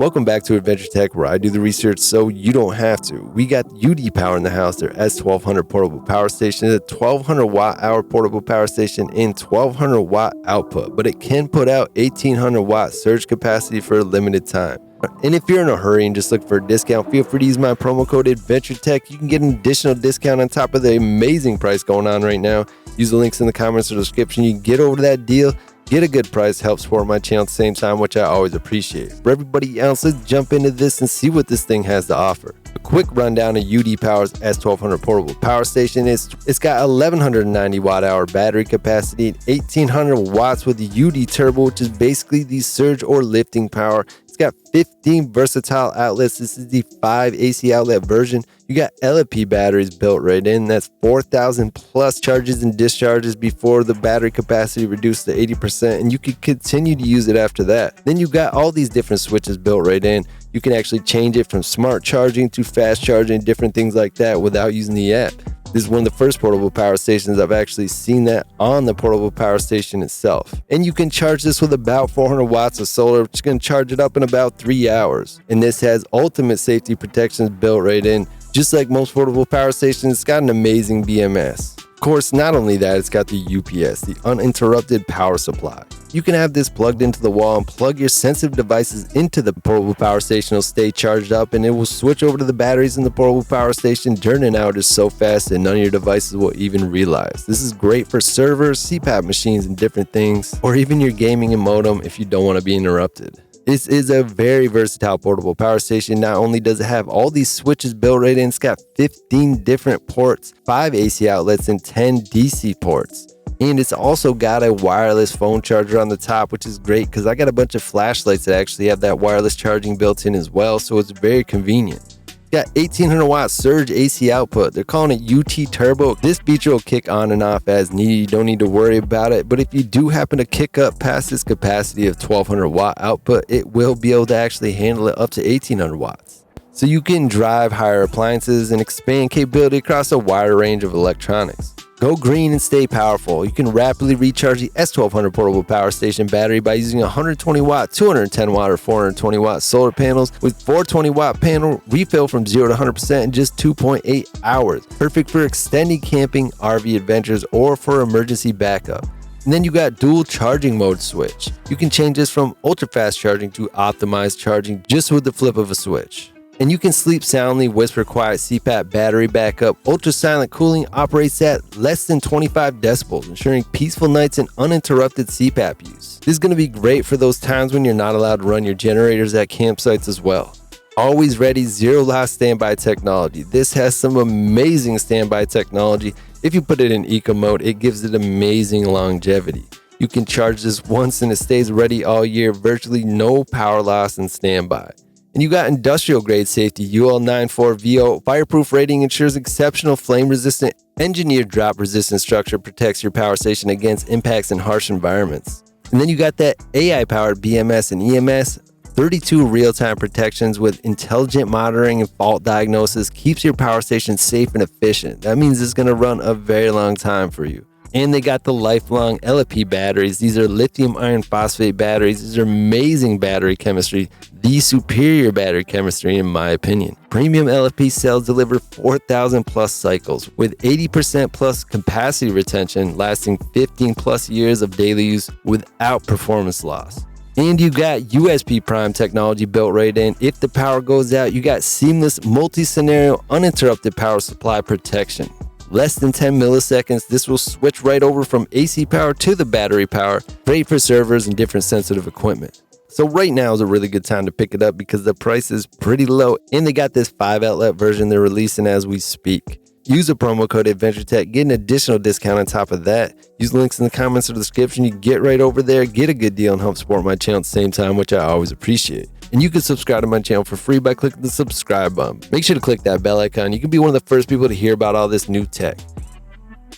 Welcome back to Adventure Tech, where I do the research so you don't have to. We got UD Power in the house, their S1200 portable power station. It's a 1200 watt hour portable power station and 1200 watt output, but it can put out 1800 watt surge capacity for a limited time. And if you're in a hurry and just look for a discount, feel free to use my promo code AdventureTech. You can get an additional discount on top of the amazing price going on right now. Use the links in the comments or description. You can get over that deal, get a good price, help support my channel at the same time, which I always appreciate. For everybody else, let's jump into this and see what this thing has to offer. A quick rundown of UD Power's S1200 portable power station is it's got 1190 watt hour battery capacity and 1800 watts with the UD turbo, which is basically the surge or lifting power. It's got 15 versatile outlets. This is the 5 AC outlet version. You got LFP batteries built right in. That's 4,000 plus charges and discharges before the battery capacity reduced to 80%, and you can continue to use it after that. Then you got all these different switches built right in. You can actually change it from smart charging to fast charging, different things like that without using the app. This is one of the first portable power stations I've actually seen that on the portable power station itself. And you can charge this with about 400 watts of solar, which is going to charge it up in about 3 hours. And this has ultimate safety protections built right in. Just like most portable power stations, it's got an amazing BMS. Of course, not only that, it's got the UPS, the uninterrupted power supply. You can have this plugged into the wall and plug your sensitive devices into the portable power station. It'll stay charged up and it will switch over to the batteries in the portable power station during an outage so fast that none of your devices will even realize. This is great for servers, CPAP machines, and different things, or even your gaming and modem if you don't want to be interrupted. This is a very versatile portable power station. Not only does it have all these switches built right in, it's got 15 different ports, 5 AC outlets, and 10 DC ports. And it's also got a wireless phone charger on the top, which is great because I got a bunch of flashlights that actually have that wireless charging built in as well, so it's very convenient. Got 1800 watt surge AC output. They're calling it UT Turbo. This feature will kick on and off as needed. You don't need to worry about it, but if you do happen to kick up past this capacity of 1200 watt output, it will be able to actually handle it up to 1800 watts. So you can drive higher appliances and expand capability across a wider range of electronics. Go green and stay powerful. You can rapidly recharge the S1200 portable power station battery by using 120 watt, 210 watt, or 420 watt solar panels with 420 watt panel refill from 0 to 100% in just 2.8 hours. Perfect for extended camping, RV adventures, or for emergency backup. And then you got dual charging mode switch. You can change this from ultra fast charging to optimized charging just with the flip of a switch. And you can sleep soundly, whisper quiet CPAP battery backup. Ultra silent cooling operates at less than 25 decibels, ensuring peaceful nights and uninterrupted CPAP use. This is going to be great for those times when you're not allowed to run your generators at campsites as well. Always ready, zero loss standby technology. This has some amazing standby technology. If you put it in eco mode, it gives it amazing longevity. You can charge this once and it stays ready all year, virtually no power loss in standby. And you got industrial grade safety. UL 94VO fireproof rating ensures exceptional flame resistant, engineered drop resistant structure protects your power station against impacts in harsh environments. And then you got that AI powered BMS and EMS, 32 real-time protections with intelligent monitoring and fault diagnosis keeps your power station safe and efficient. That means it's going to run a very long time for you. And they got the lifelong LFP batteries. These are lithium iron phosphate batteries. These are amazing battery chemistry, the superior battery chemistry in my opinion. Premium LFP cells deliver 4,000 plus cycles with 80% plus capacity retention, lasting 15 plus years of daily use without performance loss. And you got USB Prime technology built right in. If the power goes out, you got seamless multi-scenario uninterrupted power supply protection. Less than 10 milliseconds, this will switch right over from AC power to the battery power, great for servers and different sensitive equipment. So right now is a really good time to pick it up because the price is pretty low and they got this 5 outlet version they're releasing as we speak. Use the promo code AdventureTech, get an additional discount on top of that. Use links in the comments or the description. You can get right over there, get a good deal and help support my channel at the same time, which I always appreciate. And you can subscribe to my channel for free by clicking the subscribe button. Make sure to click that bell icon. You can be one of the first people to hear about all this new tech.